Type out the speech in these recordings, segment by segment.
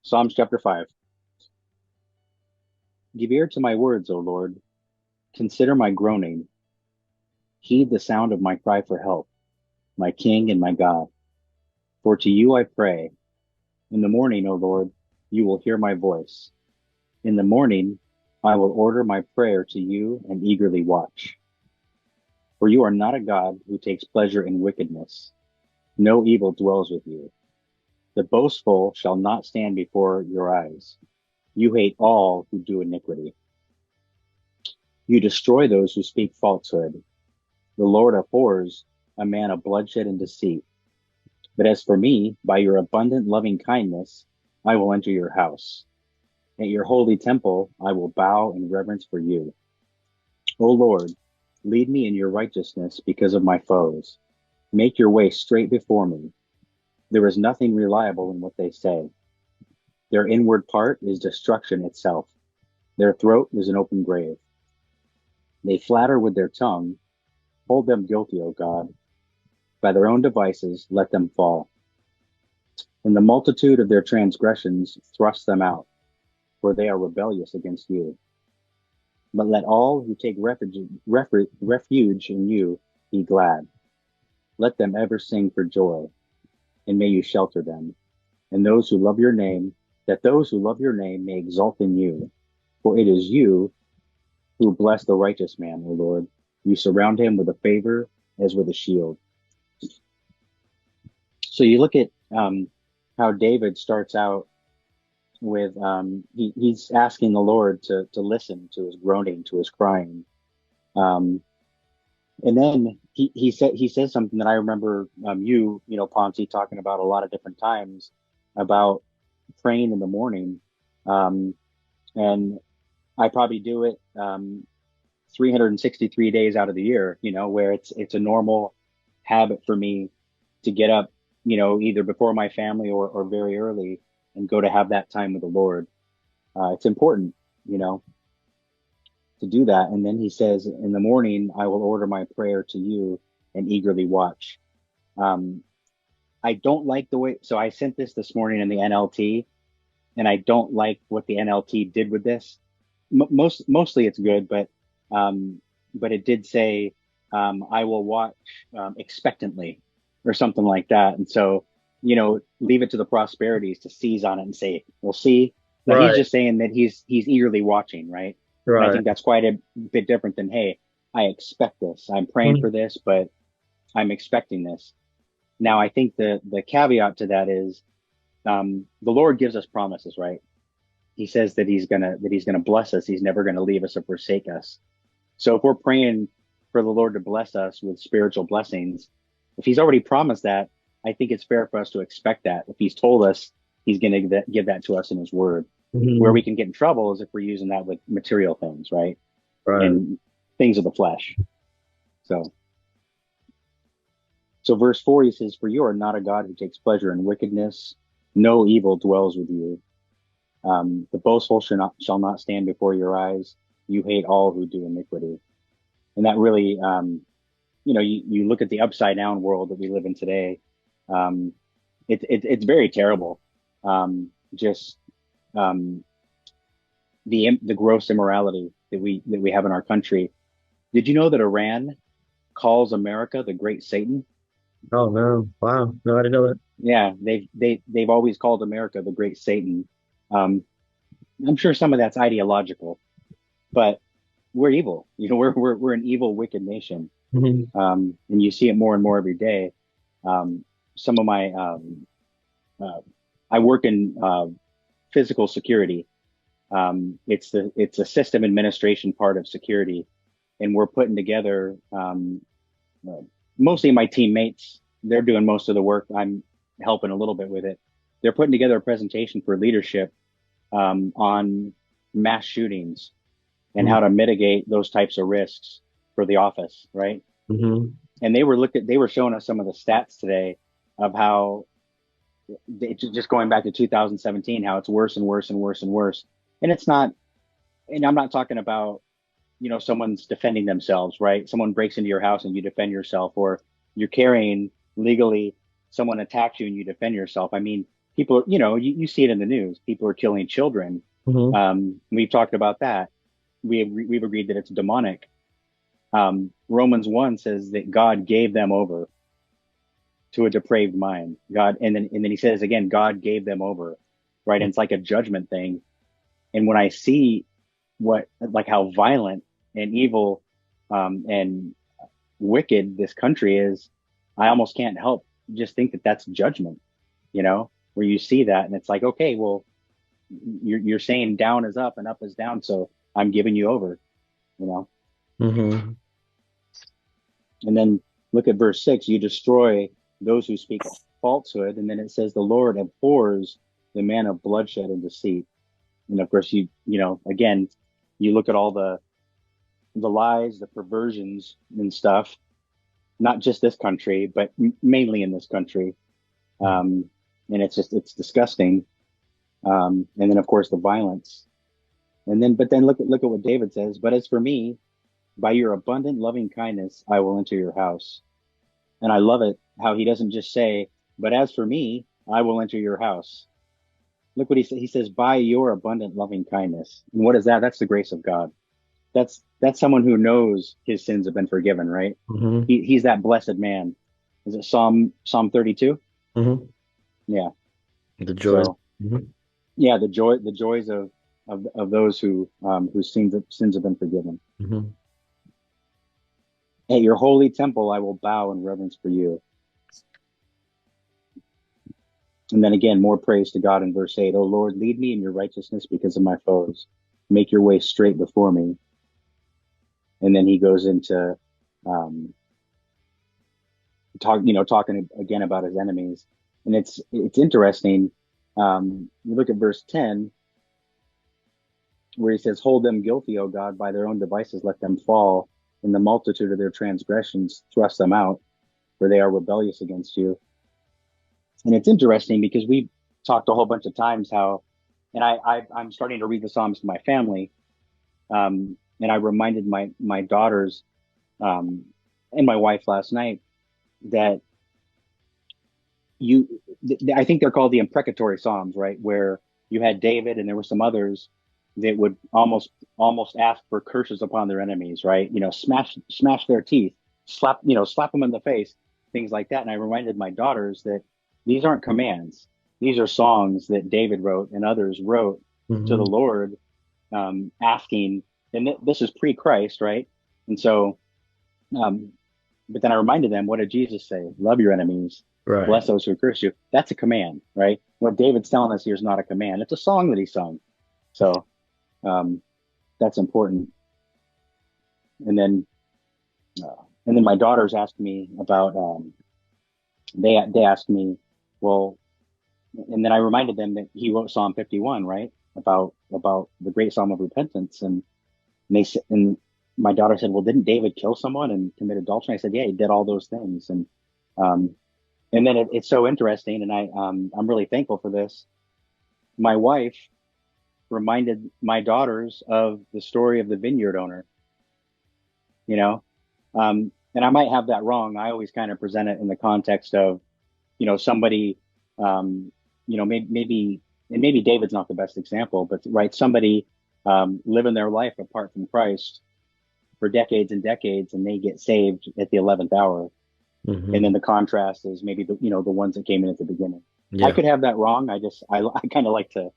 Psalms chapter 5. Give ear to my words, O Lord. Consider my groaning. Heed the sound of my cry for help, my King and my God. For to you I pray. In the morning, O Lord, you will hear my voice. In the morning, I will order my prayer to you and eagerly watch. For you are not a God who takes pleasure in wickedness. No evil dwells with you. The boastful shall not stand before your eyes. You hate all who do iniquity. You destroy those who speak falsehood. The Lord abhors a man of bloodshed and deceit. But as for me, by your abundant loving kindness, I will enter your house. At your holy temple, I will bow in reverence for you. O Lord, lead me in your righteousness because of my foes. Make your way straight before me. There is nothing reliable in what they say. Their inward part is destruction itself. Their throat is an open grave. They flatter with their tongue. Hold them guilty, O God. By their own devices, let them fall. In the multitude of their transgressions, thrust them out, for they are rebellious against you. But let all who take refuge in you be glad. Let them ever sing for joy, and may you shelter them. And those who love your name, that those who love your name may exult in you. For it is you who bless the righteous man, O Lord. You surround him with a favor as with a shield. So you look at how David starts out with he's asking the Lord to listen to his groaning, to his crying. Um, and then he says something that I remember Ponzi talking about a lot of different times about praying in the morning. Um, and I probably do it 363 days out of the year, where it's a normal habit for me to get up, either before my family or very early and go to have that time with the Lord. It's important, you know, to do that. And then he says, in the morning, I will order my prayer to you and eagerly watch. Um, I don't like the way, so I sent this morning in the NLT, and I don't like what the NLT did with this. Mostly it's good, but it did say, I will watch expectantly or something like that. And so, leave it to the prosperities to seize on it and say, we'll see. Now he's Right, just saying that he's eagerly watching, right? And I right. think that's quite a bit different than, hey, I expect this. I'm praying Mhm. for this, but I'm expecting this. Now I think the caveat to that is the Lord gives us promises, right? He says that he's gonna bless us. He's never gonna leave us or forsake us. So if we're praying for the Lord to bless us with spiritual blessings, if He's already promised that, I think it's fair for us to expect that. If He's told us He's going to give that to us in His Word, where we Mhm. can get in trouble is if we're using that with material things, right? Right. And things of the flesh. So, so verse 4, he says, "For you are not a God who takes pleasure in wickedness; no evil dwells with you. The boastful shall not stand before your eyes. You hate all who do iniquity." And that really, you look at the upside down world that we live in today. Um, it's very terrible. Just um, the gross immorality that we have in our country. Did you know that Iran calls America the Great Satan? Oh no. Wow. No, I didn't know that. Yeah, they've always called America the Great Satan. Um, I'm sure some of that's ideological, but we're evil. We're an evil, wicked nation, Mhm. and you see it more and more every day. Um, some of my uh, I work in physical security. It's a system administration part of security, and we're putting together uh, mostly my teammates. They're doing most of the work. I'm helping a little bit with it. They're putting together a presentation for leadership on mass shootings and how to mitigate those types of risks for the office, right? Mhm. And they were showing us some of the stats today of how just going back to 2017, how it's worse and worse and worse and worse. And it's not, and I'm not talking about, someone's defending themselves, right? Someone breaks into your house and you defend yourself, or you're carrying legally, someone attacks you and you defend yourself. I mean, people, you see it in the news. People are killing children. Hmm. We've talked about that. We've agreed that it's demonic. Romans 1 says that God gave them over to a depraved mind. And then he says again, God gave them over, right? And it's like a judgment thing. And when I see like how violent and evil, and wicked this country is, I almost can't help just think that that's judgment, where you see that and it's like, okay, well, you're saying down is up and up is down, so I'm giving you over, you know. Hmm. And then look at verse 6, you destroy those who speak falsehood, and then it says the Lord abhors the man of bloodshed and deceit. And of course, again, you look at all the lies, the perversions and stuff, not just this country, but mainly in this country. And it's disgusting. And then of course the violence. But then look at what David says. But as for me, by your abundant loving kindness, I will enter your house. And I love it how he doesn't just say, but as for me, I will enter your house. Look what he says. He says, by your abundant loving kindness. And what is that? That's the grace of God. That's someone who knows his sins have been forgiven, right? Hmm. He's that blessed man. Is it Psalm 32? Hmm. Yeah. The joys. So Hmm. yeah, the joys of those whose sins have been forgiven. Hmm. At your holy temple, I will bow in reverence for you. And then again, more praise to God in verse 8. Oh Lord, lead me in your righteousness because of my foes. Make your way straight before me. And then he goes into um, talking again about his enemies. And it's interesting. You look at verse 10, where he says, hold them guilty, O God, by their own devices, let them fall. In the multitude of their transgressions, thrust them out, for they are rebellious against you. And it's interesting because we've talked a whole bunch of times how, and I'm starting to read the Psalms to my family, and I reminded my daughters, um, and my wife last night that I think they're called the imprecatory Psalms, right? Where you had David and there were some others that would almost ask for curses upon their enemies, right? Smash their teeth, slap them in the face, things like that. And I reminded my daughters that these aren't commands. These are songs that David wrote and others wrote to the Hmm. Lord, asking, and this is pre-Christ, right? And so, um, but then I reminded them, what did Jesus say? Love your enemies, Right. bless those who curse you. That's a command, right? What David's telling us here is not a command. It's a song that he sung. So, um, that's important. And then, and then my daughters asked me about, they asked me, well, and then I reminded them that he wrote Psalm 51, right? About the great Psalm of repentance. And my daughter said, well, didn't David kill someone and commit adultery? I said, yeah, he did all those things. Um, and then it's so interesting. And I'm really thankful for this. My wife reminded my daughters of the story of the vineyard owner, you know, and I might have that wrong. I always kind of present it in the context of, somebody, um, and maybe David's not the best example, but right, somebody, living their life apart from Christ for decades and decades, and they get saved at the 11th hour. And then Hmm. the contrast is maybe the ones that came in at the beginning. I Yeah. could have that wrong. I kind of like to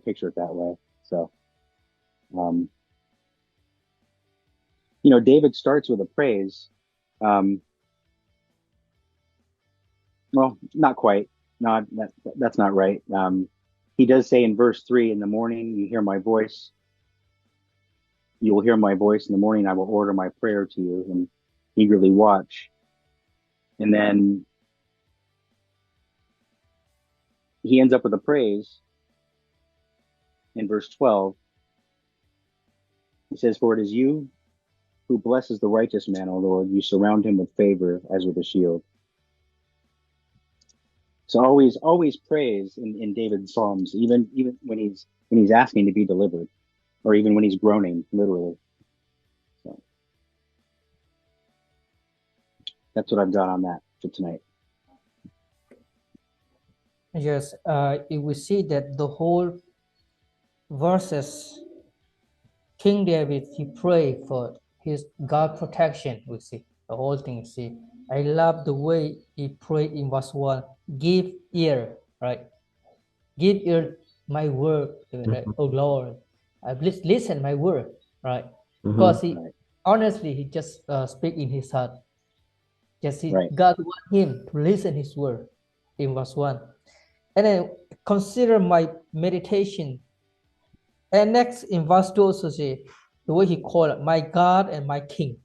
picture it that way. So, um, David starts with a praise. Um, well, not quite. No, that's not right. He does say in verse 3, in the morning you hear my voice. You will hear my voice in the morning. I will order my prayer to you and eagerly watch. And then he ends up with a praise in verse 12. He says, for it is you who blesses the righteous man, O Lord. You surround him with favor as with a shield. So always praise in David's Psalms, even when he's asking to be delivered, or even when he's groaning, literally. So that's what I've got on that for tonight. Yes, if we see that the whole verses, King David, he prayed for his God protection. We see the whole thing. You see, I love the way he prayed in verse 1. Give ear, right? Give ear my word, right? Hmm. Oh Lord, please listen my word, right? Hmm. Because he Right. honestly he just speak in his heart. Just Right. God want him to listen his word in verse 1. And then consider my meditation. And next in verse 2 also say the way he called it, my God and my King.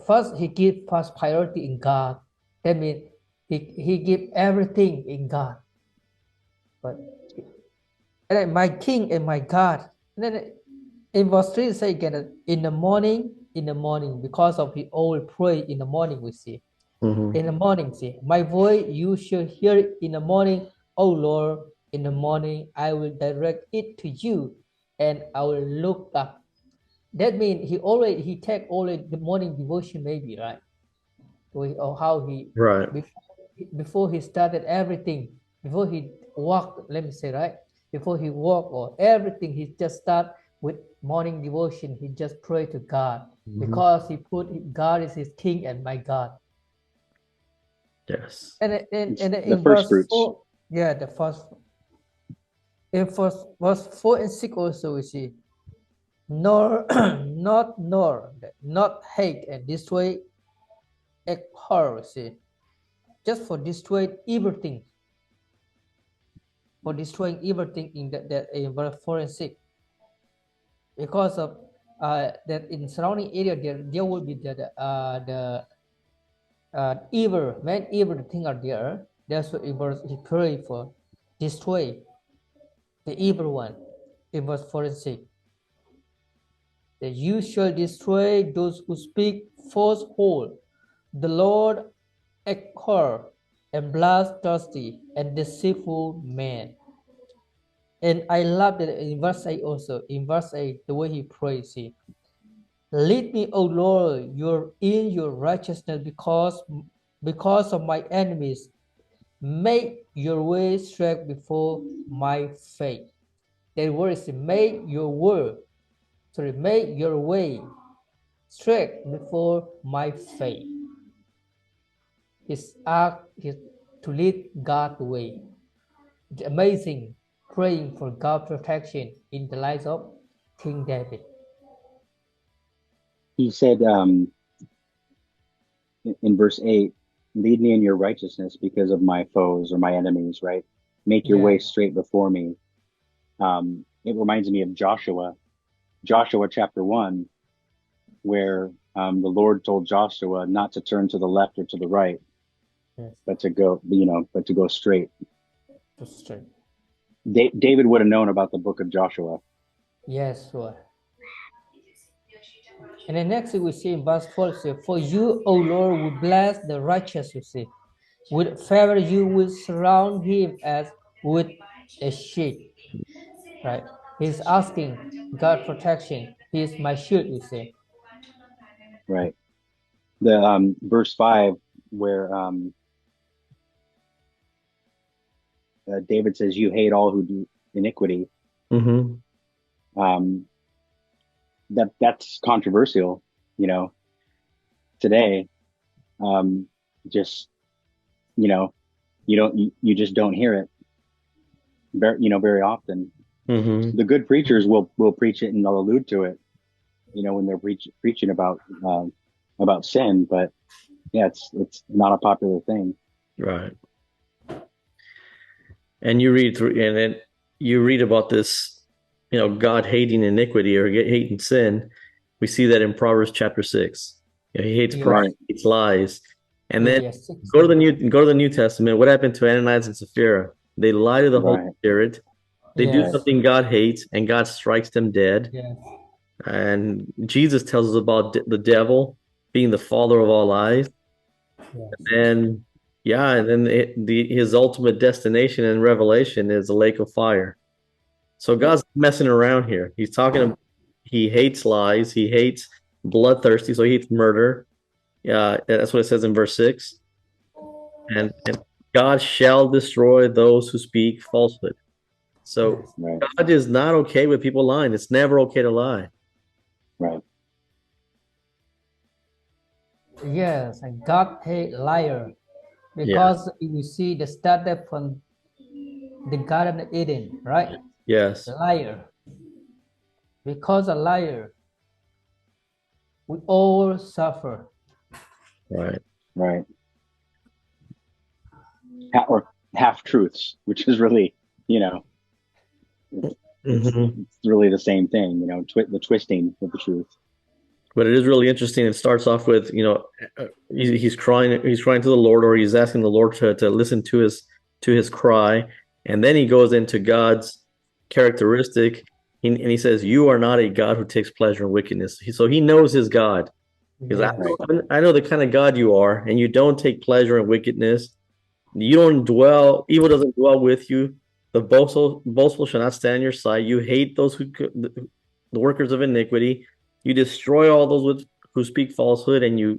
First he give first priority in God. That means he give everything in God. But and then my King and my God. And then in verse 3 say again, in the morning, because of he always pray in the morning, we see. Hmm. In the morning, see, my voice you shall hear it in the morning, O Lord, in the morning I will direct it to you, and I will look up. That means he take already the morning devotion, maybe, right? Or how he Right. before he started everything, before he walked, let me say, right, before he walked or everything, he just start with morning devotion. He just pray to God Hmm. because he put God is his King and my God. Yes. It's And the in first verse fruits. 4, yeah, the first, in verse 4 and 6 also we see, nor, not hate and destroy abhor, see, just for destroying everything, for destroying everything in that in verse 4 and 6, because of that in surrounding area there will be the evil, man, evil thing are there. That's what he pray for, destroy the evil one. In verse 4 and 6, that you shall destroy those who speak falsehood. The Lord abhor and bloodthirsty and deceitful man. And I love that in verse 8 also. In verse 8, the way he prays, see, lead me, O Lord, in your righteousness because of my enemies. Make your way straight before my face. That word is make your way straight before my face. His act is to lead God the way. It's amazing praying for God protection in the life of King David. He said in verse 8, lead me in your righteousness because of my foes or my enemies, right? Make your Yeah, way straight before me. It reminds me of Joshua chapter 1, where the Lord told Joshua not to turn to the left or to the right, yes, but to go straight. that's true. David would have known about the book of Joshua, Yes, sure. And then next we see in verse 12, say, for you, O Lord, will bless the righteous, you see. With favor you will surround him as with a shield. Right? He's asking God protection. He is my shield, you see. right? The verse 5, where David says, "You hate all who do iniquity." Hmm. Um, that's controversial, you know, today. Um, just you know, you just don't hear it very often. Hmm. The good preachers will preach it and they'll allude to it, when they're preaching about sin. But yeah, it's not a popular thing. Right. And you read through, and then you read about this, God hating iniquity or hating sin. We see that in Proverbs chapter 6. He hates pride, Yes. Right, he hates lies. And then Yes. go to the New Testament. What happened to Ananias and Sapphira? They lie to the Holy right, Spirit. They do right, Yes. something God hates, and God strikes them dead. Yes. And Jesus tells us about the devil being the father of all lies. Yes. And yeah, and then his ultimate destination in Revelation is a lake of fire. So yep, God's messing around here. He's talking about he hates lies, he hates bloodthirsty, so he hates murder. Yeah, that's what it says in verse 6. And God shall destroy those who speak falsehood. So Yes. Right. God is not okay with people lying. It's never okay to lie. Right. Yes, and God hate liar Yeah. because if you see the started from the Garden of Eden, right? Yes. Liar. Because a liar, we all suffer. Right. Right. Or half truths, which is really, you know, Mhm. it's really the same thing, you know, the twisting of the truth. But it is really interesting. It starts off with, he's crying to the Lord, or he's asking the Lord to listen to his cry, and then he goes into God's characteristic, and he says, "You are not a God who takes pleasure in wickedness." So he knows his God, because Yes. Right. I know the kind of God you are, and you don't take pleasure in wickedness. You don't dwell, evil doesn't dwell with you. The boastful shall not stand in your sight. You hate those the workers of iniquity. You destroy all those who speak falsehood, and you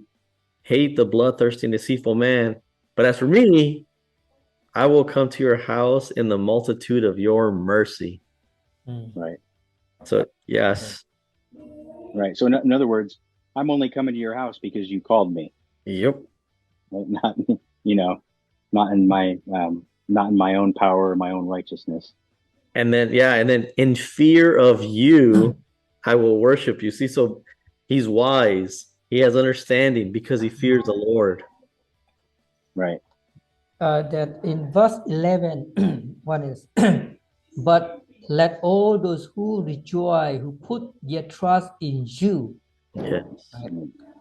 hate the bloodthirsty and deceitful man. But as for me, I will come to your house in the multitude of your mercy. Right. So, yes. Right. So in other words, I'm only coming to your house because you called me. Yep. Right? Not, you know, not in my own power or my own righteousness. And then, in fear of you, I will worship you. See, so he's wise. He has understanding because he fears the Lord. Right. That in verse 11, one is, but let all those who rejoice, who put their trust in you, Yes. right,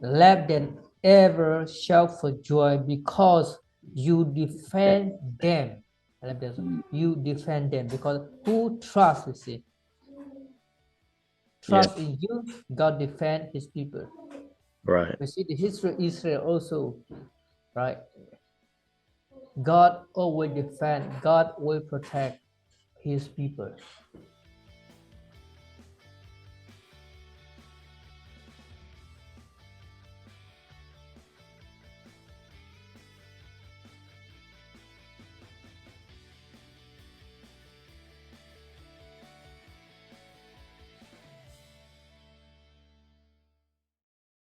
let them ever shout for joy because you defend them. You defend them because who trusts, you see? Trust in you, God defend his people. Right. We see the history of Israel also, right? God always defend, God will protect his people.